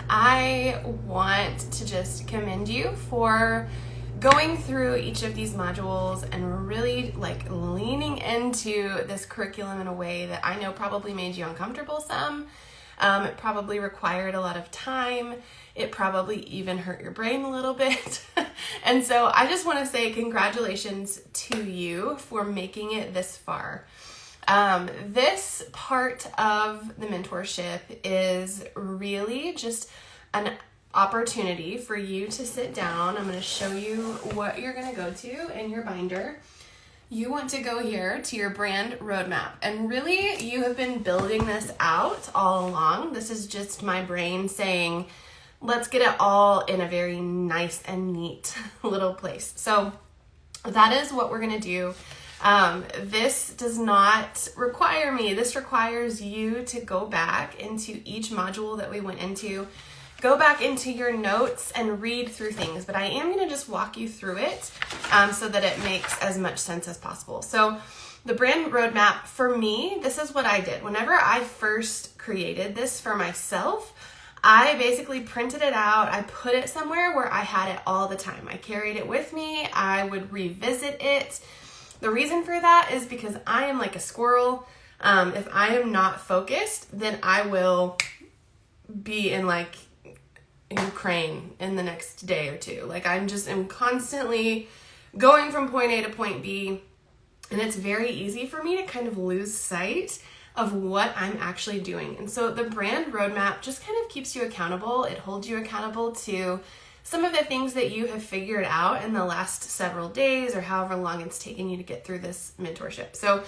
I want to just commend you for going through each of these modules and really like leaning into this curriculum in a way that I know probably made you uncomfortable some. It probably required a lot of time. It probably even hurt your brain a little bit. And so I just want to say congratulations to you for making it this far. This part of the mentorship is really just an opportunity for you to sit down. I'm going to show you what you're going to go to in your binder. You want to go here to your brand roadmap, and really you have been building this out all along. This is just my brain saying, let's get it all in a very nice and neat little place. So that is what we're going to do. This does not require me. This requires you to go back into each module that we went into. Go back into your notes and read through things, but I am going to just walk you through it so that it makes as much sense as possible. So the brand roadmap, for me, this is what I did. Whenever I first created this for myself, I basically printed it out. I put it somewhere where I had it all the time. I carried it with me. I would revisit it. The reason for that is because I am like a squirrel. If I am not focused, then I will be in like Ukraine in the next day or two. Like I'm constantly going from point A to point B, and it's very easy for me to kind of lose sight of what I'm actually doing. And so the brand roadmap just kind of keeps you accountable. It holds you accountable to some of the things that you have figured out in the last several days or however long it's taken you to get through this mentorship. So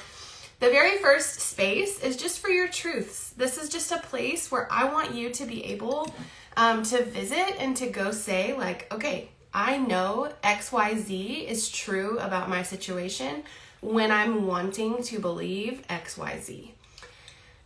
the very first space is just for your truths. This is just a place where I want you to be able to visit and to go say like, okay, I know XYZ is true about my situation when I'm wanting to believe XYZ.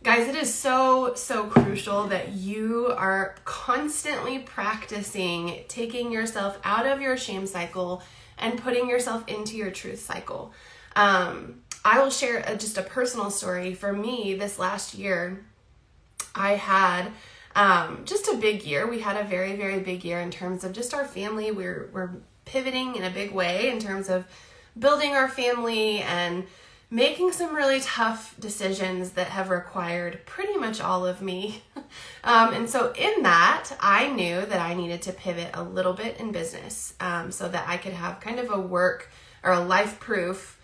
Guys, it is so crucial that you are constantly practicing taking yourself out of your shame cycle and putting yourself into your truth cycle. I will share just a personal story. For me, this last year, I had just a big year. We had a very, very big year in terms of just our family. We're pivoting in a big way in terms of building our family and making some really tough decisions that have required pretty much all of me. And so in that, I knew that I needed to pivot a little bit in business so that I could have kind of a work or a life-proof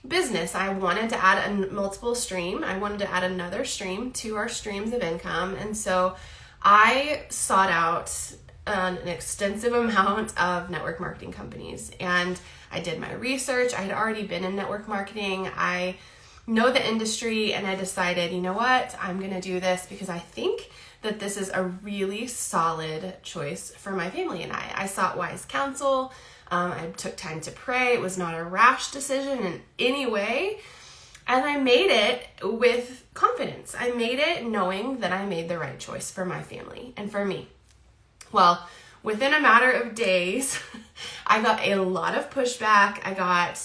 business. I wanted to add a multiple stream. I wanted to add another stream to our streams of income. And so I sought out an extensive amount of network marketing companies, and I did my research. I had already been in network marketing. I know the industry, and I decided, you know what, I'm going to do this because I think that this is a really solid choice for my family and I. I sought wise counsel. I took time to pray. It was not a rash decision in any way. And I made it with confidence. I made it knowing that I made the right choice for my family and for me. Well, within a matter of days, I got a lot of pushback. I got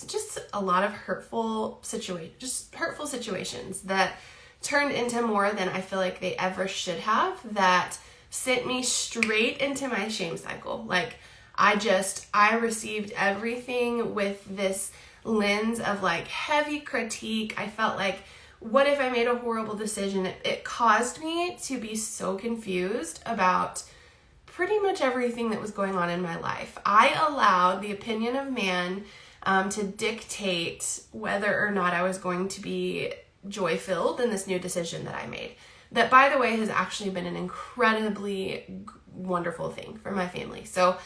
just a lot of hurtful situations that turned into more than I feel like they ever should have, that sent me straight into my shame cycle. Like I received everything with this lens of like heavy critique. I felt like, what if I made a horrible decision? It caused me to be so confused about pretty much everything that was going on in my life. I allowed the opinion of man to dictate whether or not I was going to be joy-filled in this new decision that I made. That, by the way, has actually been an incredibly wonderful thing for my family. So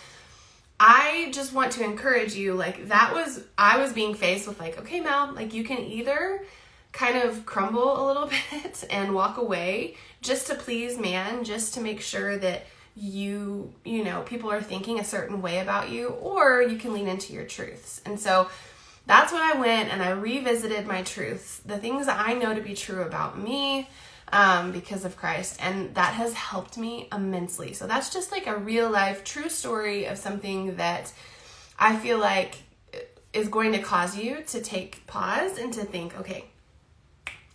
I just want to encourage you, like I was being faced with like, okay, Mel, like you can either kind of crumble a little bit and walk away just to please man, just to make sure that you know, people are thinking a certain way about you, or you can lean into your truths. And so that's when I went and I revisited my truths, the things that I know to be true about me because of Christ. And that has helped me immensely. So that's just like a real life true story of something that I feel like is going to cause you to take pause and to think, okay,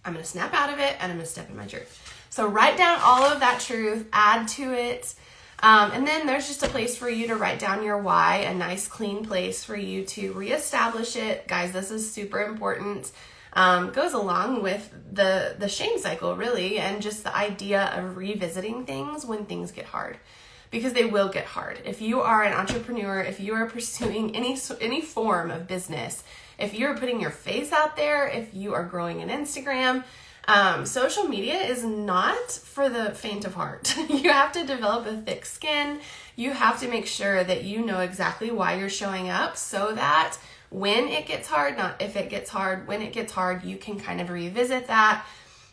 I'm going to snap out of it and I'm going to step in my truth. So write down all of that truth, add to it. And then there's just a place for you to write down your why, a nice clean place for you to reestablish it. Guys, this is super important. Goes along with the shame cycle, really, and just the idea of revisiting things when things get hard, because they will get hard. If you are an entrepreneur, if you are pursuing any form of business, if you're putting your face out there, if you are growing an Instagram, social media is not for the faint of heart. You have to develop a thick skin. You have to make sure that you know exactly why you're showing up, so that when it gets hard, not if it gets hard, when it gets hard, you can kind of revisit that,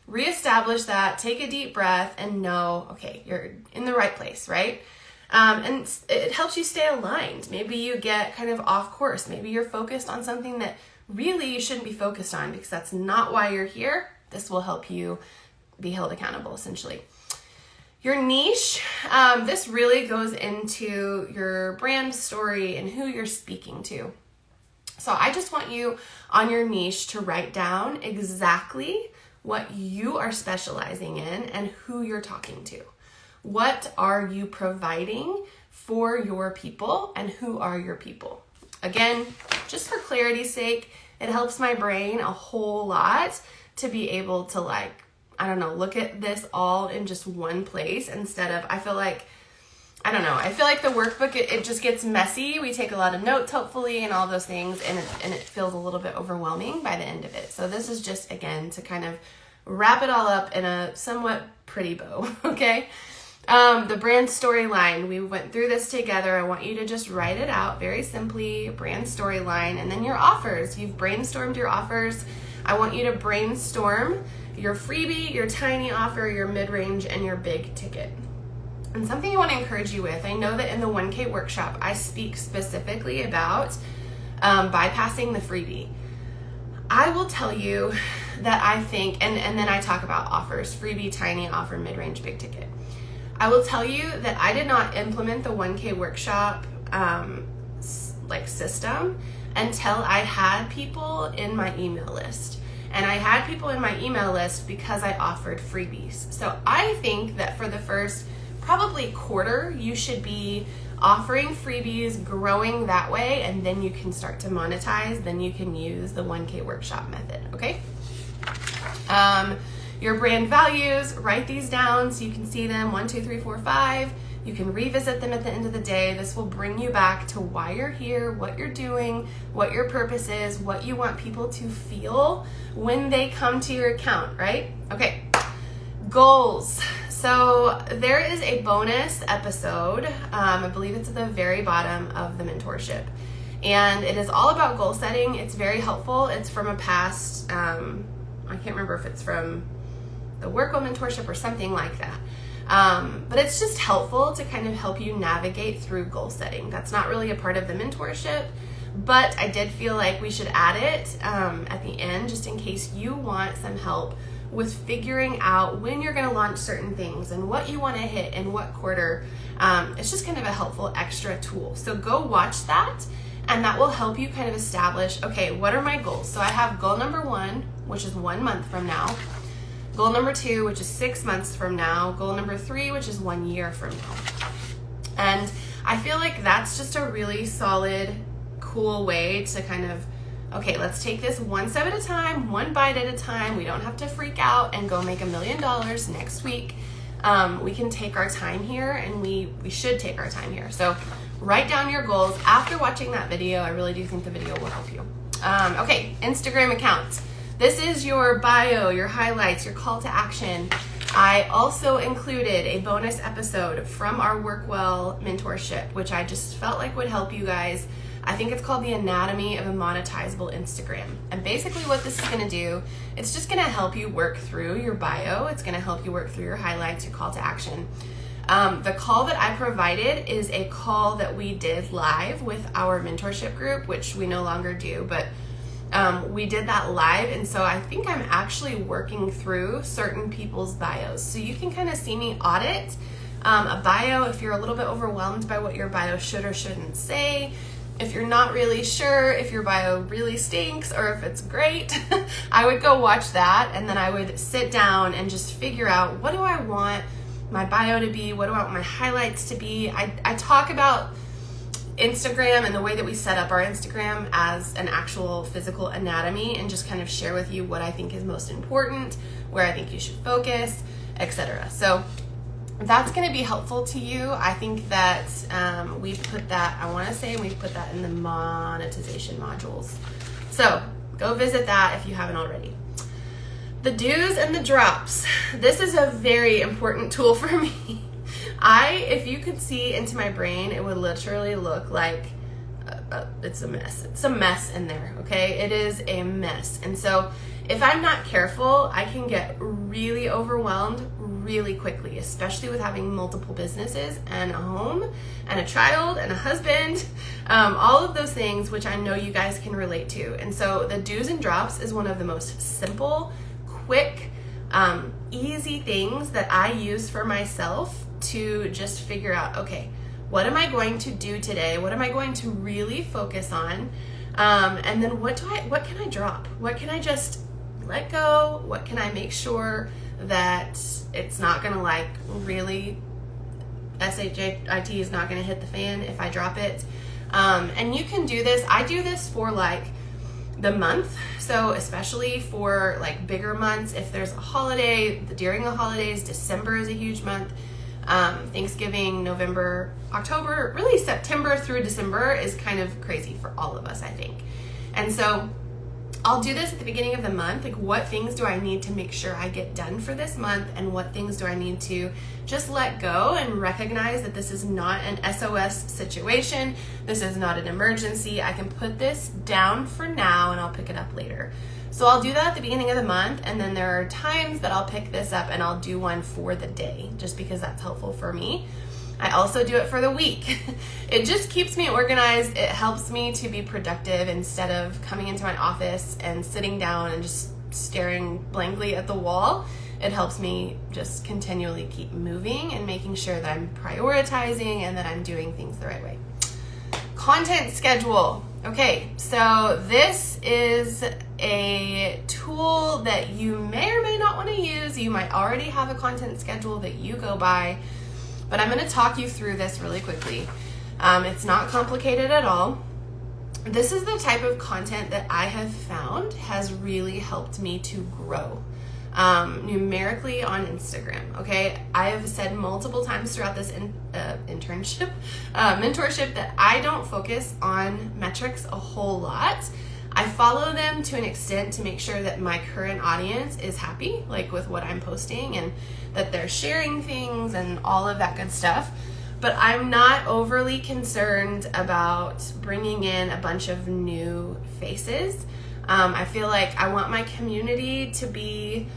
reestablish that, take a deep breath, and know, okay, you're in the right place, right? And it helps you stay aligned. Maybe you get kind of off course. Maybe you're focused on something that really you shouldn't be focused on, because that's not why you're here. This will help you be held accountable, essentially. Your niche, this really goes into your brand story and who you're speaking to. So I just want you on your niche to write down exactly what you are specializing in and who you're talking to. What are you providing for your people, and who are your people? Again, just for clarity's sake, it helps my brain a whole lot to be able to look at this all in just one place, instead of, I feel like the workbook, it just gets messy. We take a lot of notes, hopefully, and all those things, and it feels a little bit overwhelming by the end of it. So this is just, again, to kind of wrap it all up in a somewhat pretty bow, okay? The brand storyline, we went through this together. I want you to just write it out very simply, brand storyline, and then your offers. You've brainstormed your offers. I want you to brainstorm your freebie, your tiny offer, your mid-range, and your big ticket. And something I want to encourage you with, I know that in the 1K workshop, I speak specifically about bypassing the freebie. I will tell you that I think, and then I talk about offers, freebie, tiny offer, mid-range, big ticket. I will tell you that I did not implement the 1K workshop system until I had people in my email list. And I had people in my email list because I offered freebies. So I think that for the first probably quarter, you should be offering freebies, growing that way, and then you can start to monetize. Then you can use the 1K workshop method, okay? Your brand values, write these down so you can see them, 1, 2, 3, 4, 5. You can revisit them at the end of the day. This will bring you back to why you're here, what you're doing, what your purpose is, what you want people to feel when they come to your account, right? Okay, goals. So there is a bonus episode, I believe it's at the very bottom of the mentorship. And it is all about goal setting. It's very helpful. It's from a past, I can't remember if it's from the Work Well mentorship or something like that. But it's just helpful to kind of help you navigate through goal setting. That's not really a part of the mentorship, but I did feel like we should add it at the end, just in case you want some help with figuring out when you're going to launch certain things and what you want to hit in what quarter. It's just kind of a helpful extra tool. So go watch that, and that will help you kind of establish, okay, what are my goals? So I have goal number 1, which is 1 month from now. Goal number 2, which is 6 months from now. Goal number 3, which is 1 year from now. And I feel like that's just a really solid, cool way to kind of, okay, let's take this one step at a time, one bite at a time. We don't have to freak out and go make $1 million next week. We can take our time here, and we should take our time here. So write down your goals. After watching that video, I really do think the video will help you. Okay, Instagram account. This is your bio, your highlights, your call to action. I also included a bonus episode from our Work Well mentorship, which I just felt like would help you guys. I think it's called The Anatomy of a Monetizable Instagram. And basically what this is gonna do, it's just gonna help you work through your bio. It's gonna help you work through your highlights, your call to action. The call that I provided is a call that we did live with our mentorship group, which we no longer do, but we did that live, and so I think I'm actually working through certain people's bios. So you can kind of see me audit a bio if you're a little bit overwhelmed by what your bio should or shouldn't say. if you're not really sure if your bio really stinks or if it's great, I would go watch that, and then I would sit down and just figure out, what do I want my bio to be? What do I want my highlights to be? I talk about Instagram and the way that we set up our Instagram as an actual physical anatomy, and just kind of share with you what I think is most important, where I think you should focus, etc. So that's going to be helpful to you. I think that we've put that, I want to say we've put that in the monetization modules. So go visit that if you haven't already. The do's and the drops. This is a very important tool for me. If you could see into my brain, it would literally look like it's a mess. It's a mess in there, okay? It is a mess. And so if I'm not careful, I can get really overwhelmed really quickly, especially with having multiple businesses and a home and a child and a husband, all of those things, which I know you guys can relate to. And so the do's and drops is one of the most simple, quick, easy things that I use for myself to just figure out, okay, what am I going to do today? What am I going to really focus on? And then what can I drop? What can I just let go? What can I make sure that it's not gonna like really, SHIT is not gonna hit the fan if I drop it. And you can do this. I do this for like the month. So especially for like bigger months, if there's a holiday, during the holidays, December is a huge month. Thanksgiving, November, October, really September through December is kind of crazy for all of us, I think. And so I'll do this at the beginning of the month, like what things do I need to make sure I get done for this month, and what things do I need to just let go and recognize that this is not an SOS situation, this is not an emergency, I can put this down for now and I'll pick it up later. So I'll do that at the beginning of the month, and then there are times that I'll pick this up and I'll do one for the day, just because that's helpful for me. I also do it for the week. It just keeps me organized. It helps me to be productive instead of coming into my office and sitting down and just staring blankly at the wall. It helps me just continually keep moving and making sure that I'm prioritizing and that I'm doing things the right way. Content schedule. Okay, so this is a tool that you may or may not want to use. You might already have a content schedule that you go by, but I'm going to talk you through this really quickly. It's not complicated at all. This is the type of content that I have found has really helped me to grow numerically on Instagram. Okay, I have said multiple times throughout this mentorship that I don't focus on metrics a whole lot. I follow them to an extent to make sure that my current audience is happy, like with what I'm posting, and that they're sharing things and all of that good stuff. But I'm not overly concerned about bringing in a bunch of new faces. I feel like I want my community to be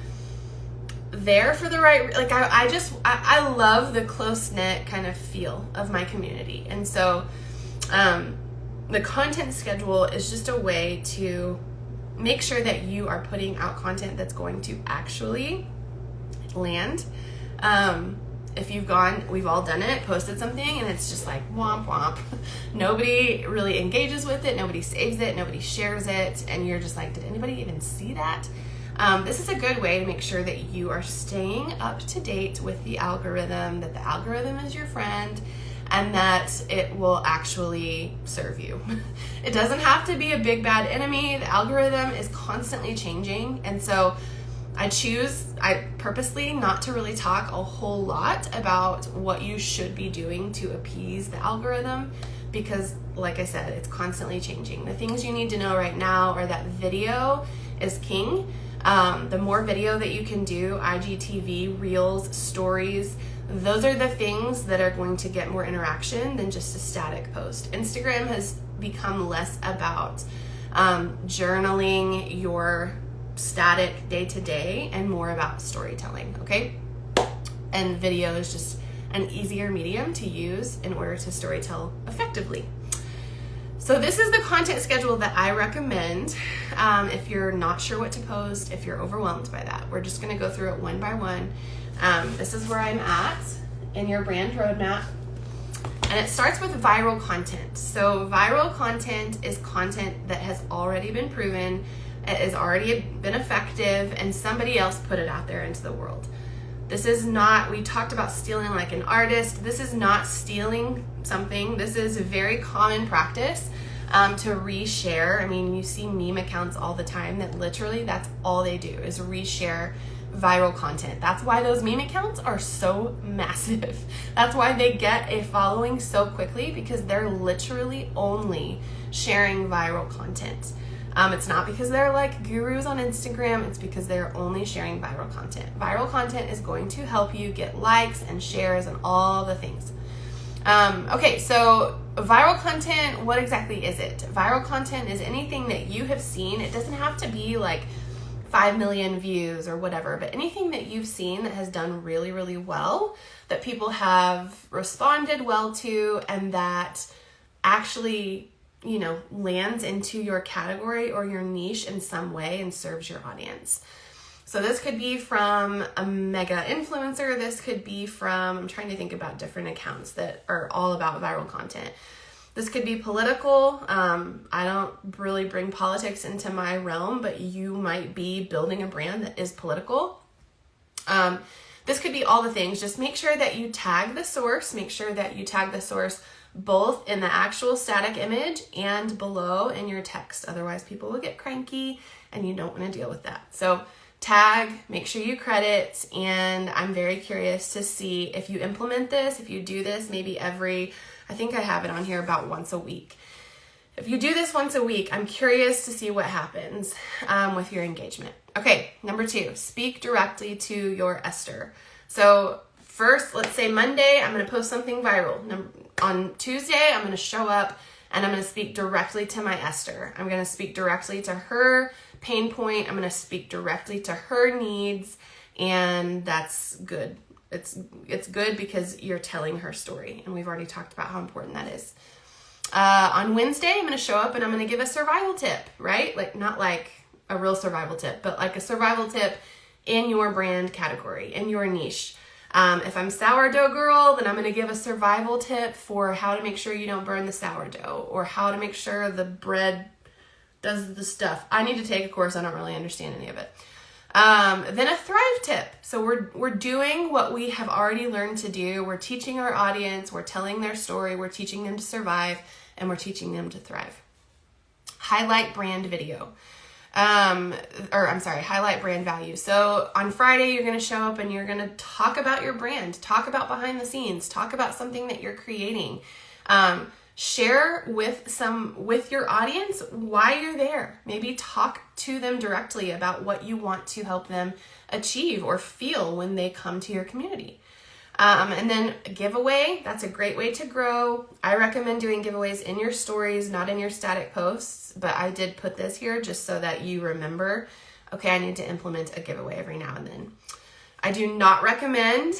there for the right, like I love the close-knit kind of feel of my community. And so the content schedule is just a way to make sure that you are putting out content that's going to actually land. If you've gone, we've all done it, posted something and it's just like womp womp. Nobody really engages with it, nobody saves it, nobody shares it, and you're just like, did anybody even see that? This is a good way to make sure that you are staying up to date with the algorithm, that the algorithm is your friend, and that it will actually serve you. It doesn't have to be a big bad enemy. The algorithm is constantly changing, and so I purposely not to really talk a whole lot about what you should be doing to appease the algorithm, because like I said, it's constantly changing. The things you need to know right now are that video is king. The more video that you can do, IGTV, Reels, Stories, those are the things that are going to get more interaction than just a static post. Instagram has become less about journaling your static day-to-day and more about storytelling, okay? And video is just an easier medium to use in order to storytell effectively. So this is the content schedule that I recommend if you're not sure what to post, if you're overwhelmed by that. We're just gonna go through it one by one. This is where I'm at in your brand roadmap. And it starts with viral content. So viral content is content that has already been proven, it has already been effective, and somebody else put it out there into the world. This is not, we talked about stealing like an artist. This is not stealing something. This is a very common practice to reshare. I mean, you see meme accounts all the time that literally that's all they do is reshare viral content. That's why those meme accounts are so massive. That's why they get a following so quickly, because they're literally only sharing viral content. It's not because they're like gurus on Instagram, it's because they're only sharing viral content. Viral content is going to help you get likes and shares and all the things. Okay, so viral content, what exactly is it? Viral content is anything that you have seen. It doesn't have to be like 5 million views or whatever, but anything that you've seen that has done really, really well, that people have responded well to, and that actually, you know, lands into your category or your niche in some way and serves your audience. So this could be from a mega influencer. This could be from, I'm trying to think about different accounts that are all about viral content. This could be political. I don't really bring politics into my realm, but you might be building a brand that is political. This could be all the things. Just make sure that you tag the source. Make sure that you tag the source both in the actual static image and below in your text. Otherwise, people will get cranky and you don't want to deal with that. So tag, make sure you credit, and I'm very curious to see if you implement this, if you do this maybe every, I think I have it on here about once a week. If you do this once a week, I'm curious to see what happens with your engagement. Okay, number 2, speak directly to your Esther. So first, let's say Monday, I'm going to post something viral. On Tuesday, I'm going to show up and I'm going to speak directly to my Esther. I'm going to speak directly to her pain point. I'm going to speak directly to her needs, and that's good. It's good because you're telling her story, and we've already talked about how important that is. On Wednesday, I'm going to show up and I'm going to give a survival tip, right? Like, not like a real survival tip, but like a survival tip in your brand category, in your niche. If I'm sourdough girl, then I'm going to give a survival tip for how to make sure you don't burn the sourdough, or how to make sure the bread does the stuff. I need to take a course. I don't really understand any of it. Then a thrive tip. So we're doing what we have already learned to do. We're teaching our audience. We're telling their story. We're teaching them to survive, and we're teaching them to thrive. Highlight brand video. Highlight brand value. So on Friday, you're going to show up and you're going to talk about your brand, talk about behind the scenes, talk about something that you're creating. Share with your audience why you're there. Maybe talk to them directly about what you want to help them achieve or feel when they come to your community. And then a giveaway, that's a great way to grow. I recommend doing giveaways in your stories, not in your static posts, but I did put this here just so that you remember, okay, I need to implement a giveaway every now and then. I do not recommend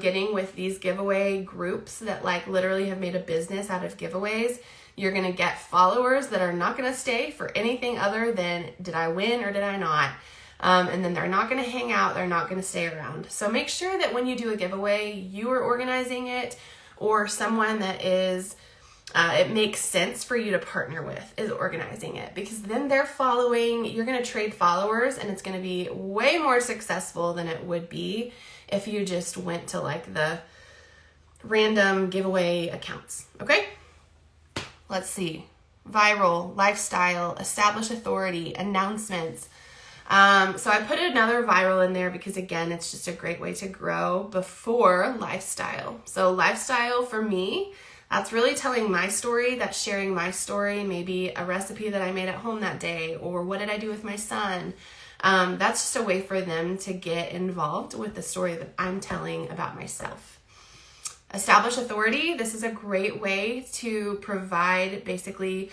getting with these giveaway groups that like literally have made a business out of giveaways. You're going to get followers that are not going to stay for anything other than did I win or did I not? And then they're not going to hang out. They're not going to stay around. So make sure that when you do a giveaway, you are organizing it, or someone that is, it makes sense for you to partner with is organizing it, because then they're following, you're going to trade followers, and it's going to be way more successful than it would be if you just went to like the random giveaway accounts. Okay. Let's see. Viral, lifestyle, establish authority, announcements. So I put another viral in there because, again, it's just a great way to grow before lifestyle. So lifestyle for me, that's really telling my story, that's sharing my story, maybe a recipe that I made at home that day, or what did I do with my son. That's just a way for them to get involved with the story that I'm telling about myself. Establish authority. This is a great way to provide basically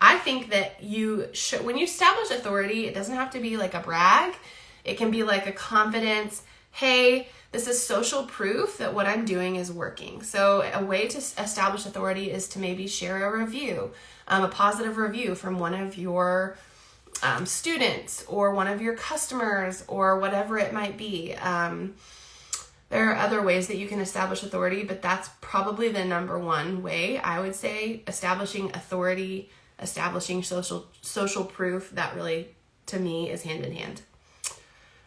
I think that you should, when you establish authority, it doesn't have to be like a brag. It can be like a confidence. Hey, this is social proof that what I'm doing is working. So a way to establish authority is to maybe share a review, a positive review from one of your students or one of your customers or whatever it might be. There are other ways that you can establish authority, but that's probably the number one way, I would say. Establishing authority, establishing social proof, that really, to me, is hand in hand.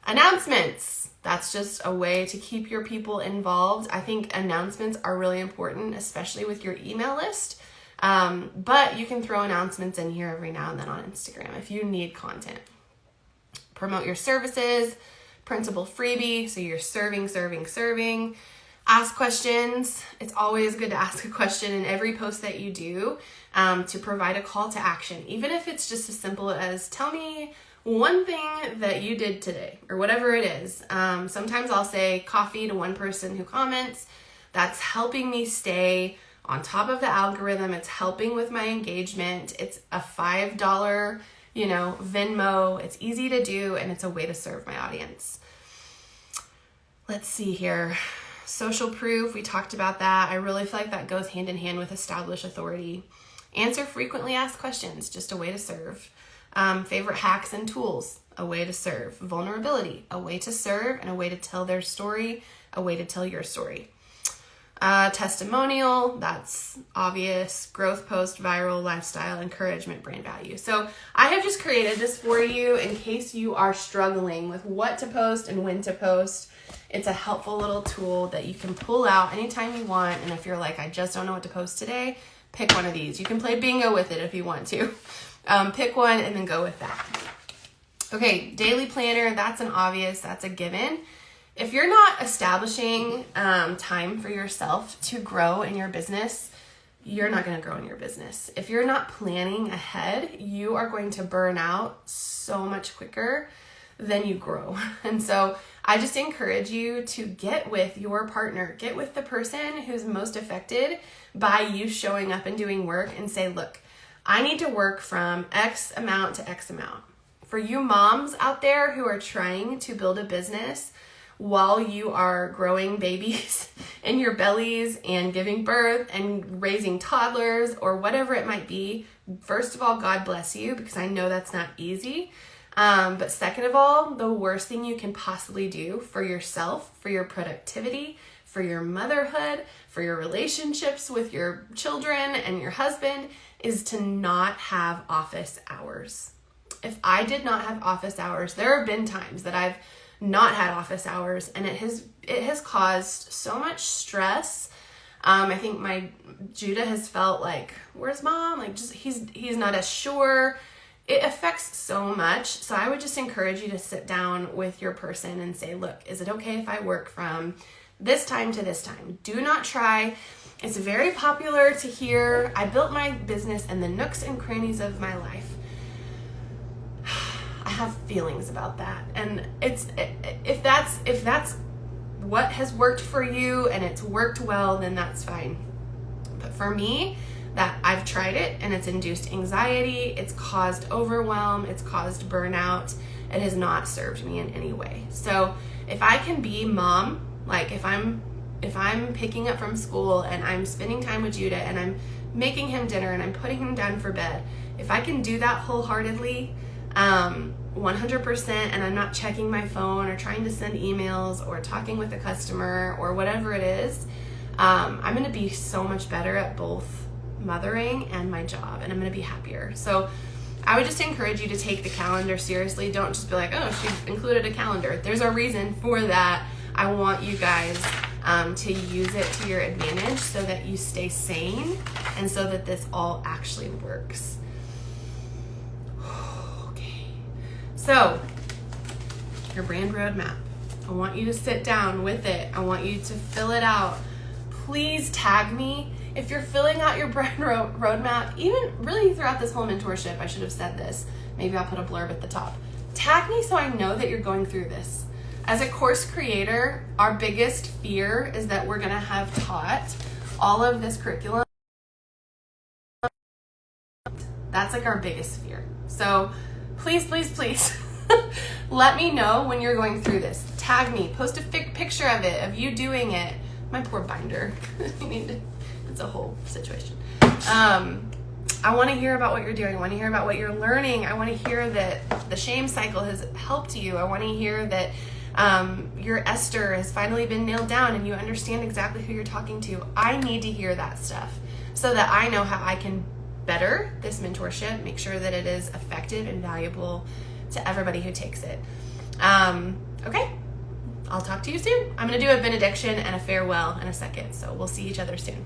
Announcements. That's just a way to keep your people involved. I think announcements are really important, especially with your email list. But you can throw announcements in here every now and then on Instagram if you need content. Promote your services. Printable freebie, so you're serving. Ask questions. It's always good to ask a question in every post that you do, to provide a call to action. Even if it's just as simple as, tell me one thing that you did today, or whatever it is. Sometimes I'll say coffee to one person who comments. That's helping me stay on top of the algorithm. It's helping with my engagement. It's a $5, Venmo. It's easy to do, and it's a way to serve my audience. Let's see here. Social proof, we talked about that. I really feel like that goes hand in hand with established authority. Answer frequently asked questions, just a way to serve. Favorite hacks and tools, a way to serve. Vulnerability, a way to serve and a way to tell their story, a way to tell your story. Testimonial, that's obvious. Growth post, viral, lifestyle, encouragement, brand value. So I have just created this for you in case you are struggling with what to post and when to post. It's a helpful little tool that you can pull out anytime you want. And if you're like, I just don't know what to post today, pick one of these. You can play bingo with it if you want to. Pick one and then go with that. Okay, daily planner, that's that's a given. If you're not establishing time for yourself to grow in your business, you're not going to grow in your business. If you're not planning ahead, you are going to burn out so much quicker than you grow. And so I just encourage you to get with your partner, get with the person who's most affected by you showing up and doing work, and say, look, I need to work from X amount to X amount. For you moms out there who are trying to build a business while you are growing babies in your bellies and giving birth and raising toddlers or whatever it might be, first of all, God bless you, because I know that's not easy. But second of all, the worst thing you can possibly do for yourself, for your productivity, for your motherhood, for your relationships with your children and your husband is to not have office hours. If I did not have office hours, there have been times that I've not had office hours, and it has caused so much stress. I think Judah has felt like, where's mom? Like, just he's not as sure. It affects so much. So I would just encourage you to sit down with your person and say, look, is it okay if I work from this time to this time? Do not try. It's very popular to hear, I built my business in the nooks and crannies of my life. I have feelings about that. And if that's what has worked for you and it's worked well, then that's fine. But for me, that I've tried it and it's induced anxiety, it's caused overwhelm, it's caused burnout. It has not served me in any way. So if I can be mom, like if I'm picking up from school and I'm spending time with Judah and I'm making him dinner and I'm putting him down for bed, if I can do that wholeheartedly, 100%, and I'm not checking my phone or trying to send emails or talking with a customer or whatever it is, I'm going to be so much better at both mothering and my job, and I'm going to be happier. So I would just encourage you to take the calendar seriously. Don't just be like, oh, she included a calendar. There's a reason for that. I want you guys to use it to your advantage so that you stay sane and so that this all actually works. Okay. So, your brand roadmap. I want you to sit down with it. I want you to fill it out. Please tag me. If you're filling out your brand roadmap, even really throughout this whole mentorship, I should have said this. Maybe I'll put a blurb at the top. Tag me so I know that you're going through this. As a course creator, our biggest fear is that we're going to have taught all of this curriculum. That's like our biggest fear. So please, please, please let me know when you're going through this. Tag me. Post a picture of it, of you doing it. My poor binder. It's a whole situation. I want to hear about what you're doing. I want to hear about what you're learning. I want to hear that the shame cycle has helped you. I want to hear that your Esther has finally been nailed down and you understand exactly who you're talking to. I need to hear that stuff so that I know how I can better this mentorship, make sure that it is effective and valuable to everybody who takes it. Okay, I'll talk to you soon. I'm going to do a benediction and a farewell in a second, so we'll see each other soon.